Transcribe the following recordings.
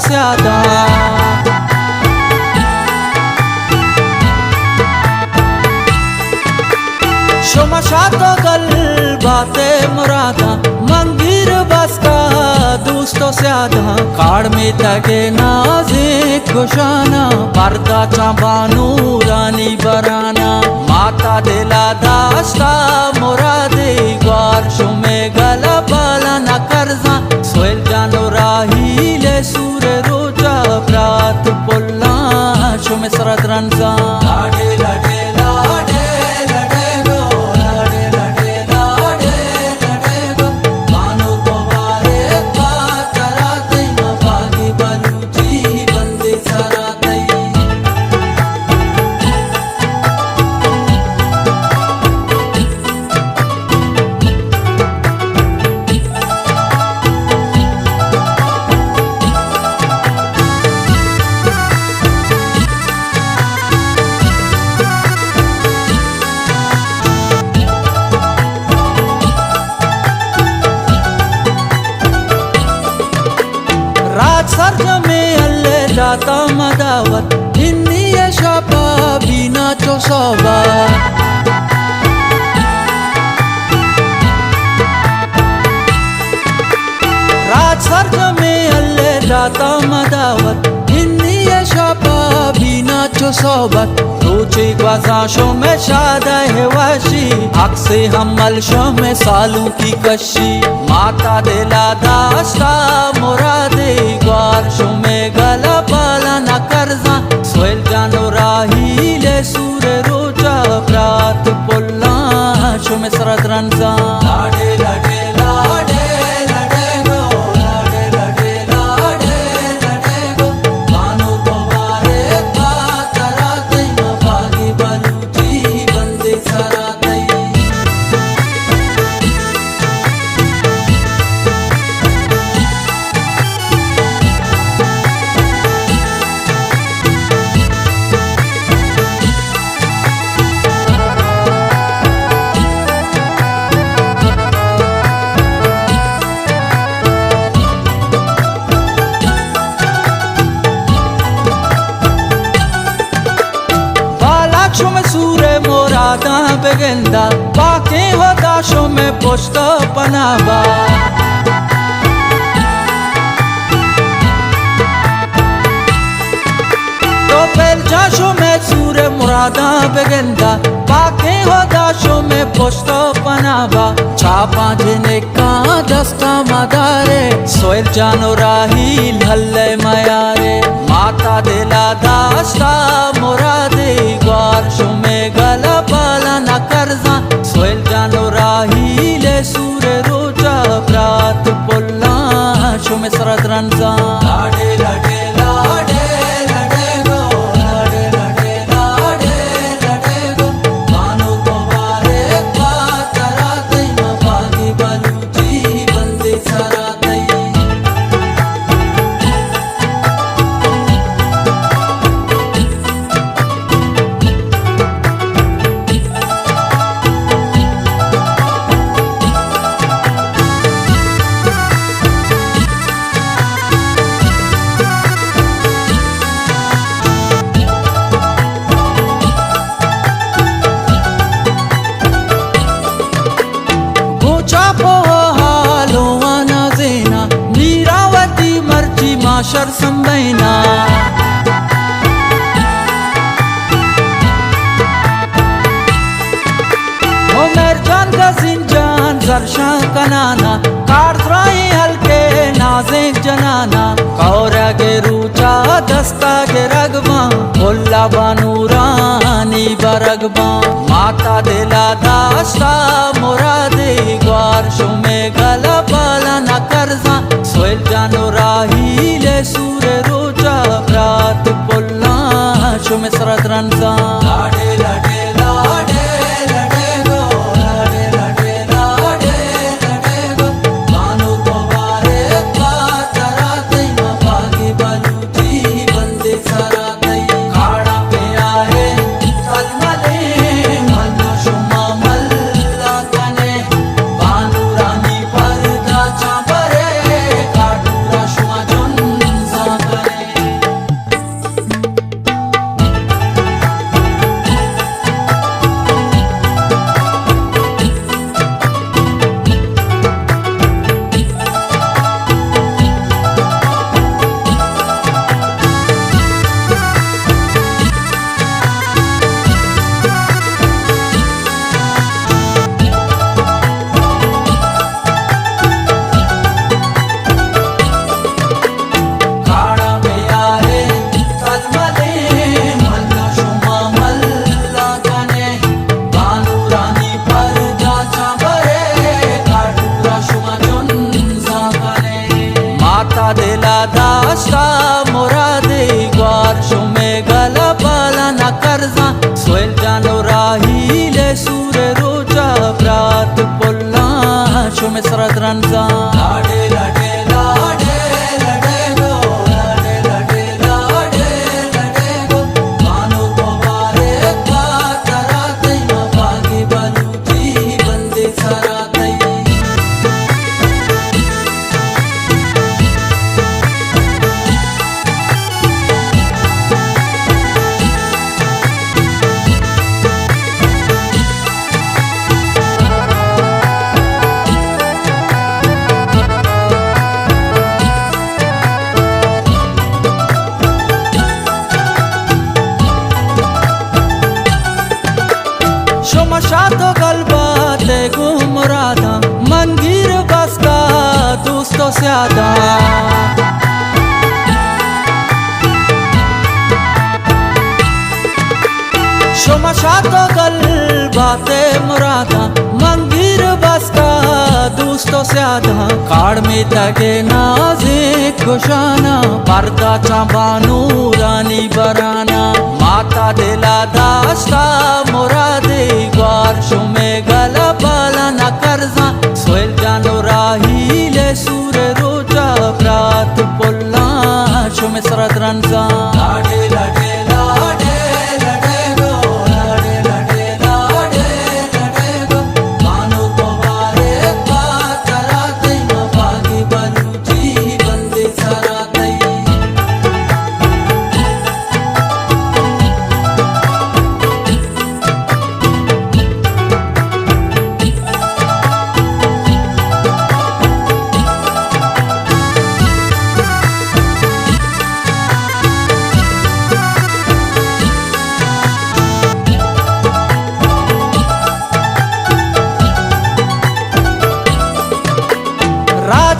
स्यादा शोमशात गल बातें मुरादा मंगीर बसका दोस्तों स्यादा काड़ में तगे नाज़िक गोशाना पर्दा चाबानू रानी बराना माता दिला दास्ता मुरादे ग्वार शुमे गला बाला न करजा सोयल जानो राही ले सूरे रोजा प्रात पुल्ला शुमे सरद रंजा लाडे लाडे लाडे लाडे गो लाडे लाडे लाडे लाडे गो मानो तुम्हारे बात कराते बागी बलूची बंदे सराते सर्ज में अल्ले जाता मदावत हिन्नी शापा बीना चौसौबा रात सर्ज में अल्ले जाता मदावत हिन्नी शापा बीना चौसौबत रोचे ग्वाजाशों में शादा है वाशी अक्से हमल शो में सालों की कशी माता दिला दास्ता मुरादे ग्वार शो में गला बाला न करजा सोयल जानो राही ले सूरे रोजा प्रात पुल्ला शो में सरद रंजा लाडे लाडे लाडे लाडे गो लाडे लाडे लाडे लाडे गो मानो तुम्हारे बात कराते बागी बलूची बंदे सराते मोरादा बेगंदा बाके हो दाशों में पोस्ट पनाबा तो पेल जाशों में सूरे मुरादा बेगंदा बाके हो दाशों में पोस्ट पनाबा छापा जिने का दस्ता मदारे सोयल जानो राही हल्ले मयारे माता दिला दास्ता मुरादे ग्वार शुमे गला बाला न करजा सोयल जानो राही ले सूरे रोजा प्रात पुल्ला शुमे सरद रंजा लाडे लाडे लाडे लाडे गो लाडे लाडे लाडे लाडे गो मानो तुम्हारे बात कराते बागी बलूची बंदे सराते माशर संबैना उमर जान का जिंजान जरशा कनाना कारद्राई हल्के नाज़िक जनाना कौरा के रूचा दस्ता के रगबा उल्ला बानूरानी बरगबा माता दिला दास्ता मुरादे ग्वार शुमे गला बाला न करजा सोयल जानो राही ले सूरे रोजा प्रात पुल्ला शुमे सरद रंजा लाडे लाडे लाडे लाडे गो लाडे लाडे लाडे लाडे गो मानो तुम्हारे बात कराते बागी बलूची बंदे सराते खाड़ा पे आए कलमले मल्लो शुमा मल्ला कने बानू रानी पर्दा चाबरे काटूरा शुमा जुन तो गलबाते गुमरादा मंगीर बस का दोस्तों से आदा शोमशा तो गलबाते मुरादा मंगीर बस का दोस्तों से आदा काड़ में तगे नाज़िक खुशाना पर्दा चाबानू रानी बराना माता दिला दास्ता मुरादे ग्वार शुमे गला बाला न करजा सोयल जानो राही ले सूरे रोजा प्रात पुल्ला शुमे सरद रंजा लाडे लाडे लाडे लाडे गो लाडे लाडे लाडे लाडे गो मानो तुम्हारे बात कराते न बागी बलूची बंदे सराते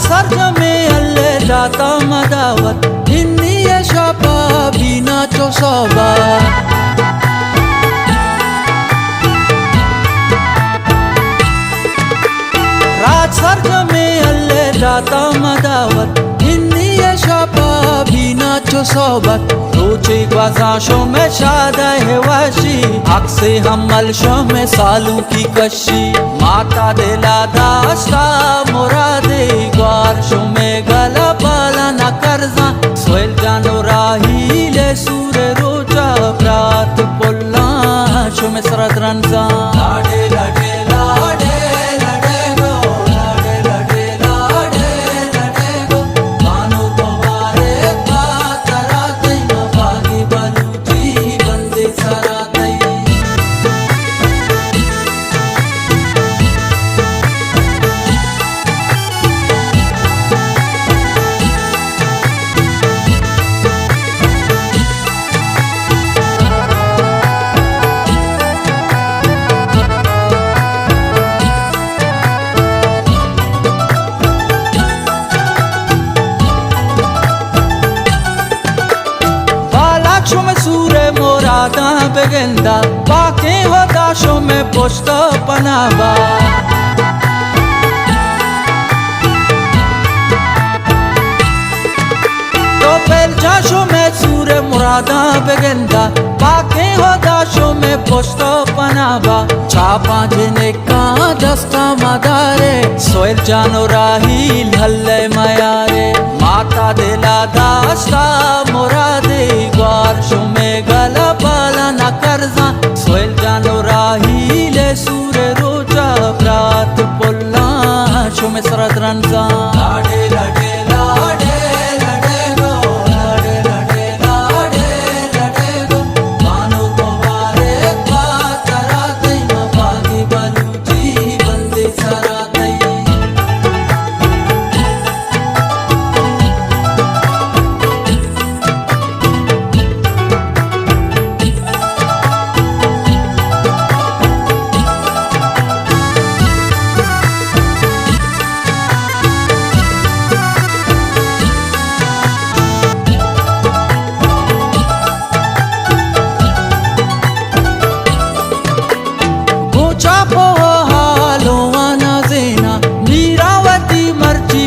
सर्ज में अल्ले जाता मदावत हिन्नी शापा बीना चौसौबा राज सर्ज में अल्ले जाता मदावत हिन्नी शापा बीना चौसौबत रोचे ग्वाजाशों में शादा है वाशी हक से हम मलशों में सालों की कशी माता दिला दास्ता मुरादे ग्वार शुमे गला बाला न करजा सोयल जानो राही ले सूरे रोजा प्रात पुल्ला शुमे सरद रंजा लाडे लाडे लाडे लाडे गो लाडे लाडे लाडे लाडे गो मानो तुम्हारे बात कराते न बागी बलूची बंदे सराते में सूरे मोरादा बेगंदा बाके हो दाशों में पोस्ता पनाबा तो पेल जाशों में सूरे मोरादा बेगंदा बाके हो दाशों में पोस्ता पनाबा चापा जिने का दस्ता मदारे सोयल जानो राही लल्ले मयारे माता दिला दास्ता मुरादे ग्वार शुमे गला बाला न करजा सोयल जानो राही ले सूरे रोजा प्रात पुल्ला शुमे सरद रंजा लाडे लाडे लाडे लाडे गो लाडे लाडे लाडे लाडे गो मानो तुम्हारे बात कराते न बागी बलूची बंदे सराते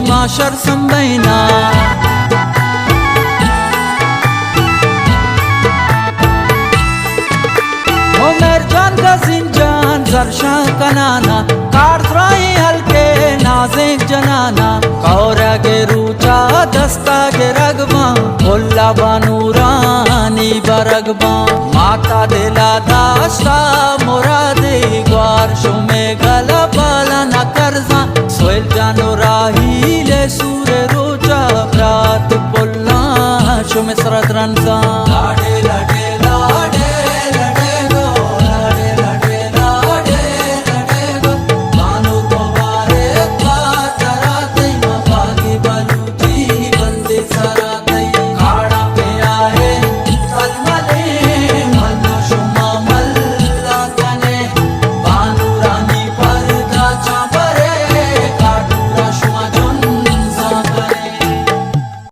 माशर संबैना उमर जान का जिंजान जरशा कनाना कारत्राई हल्के नाज़िक जनाना कौरा के रूचा दस्ता के रगबा भुल्ला बानूरानी बरगबा माता दिला दास्ता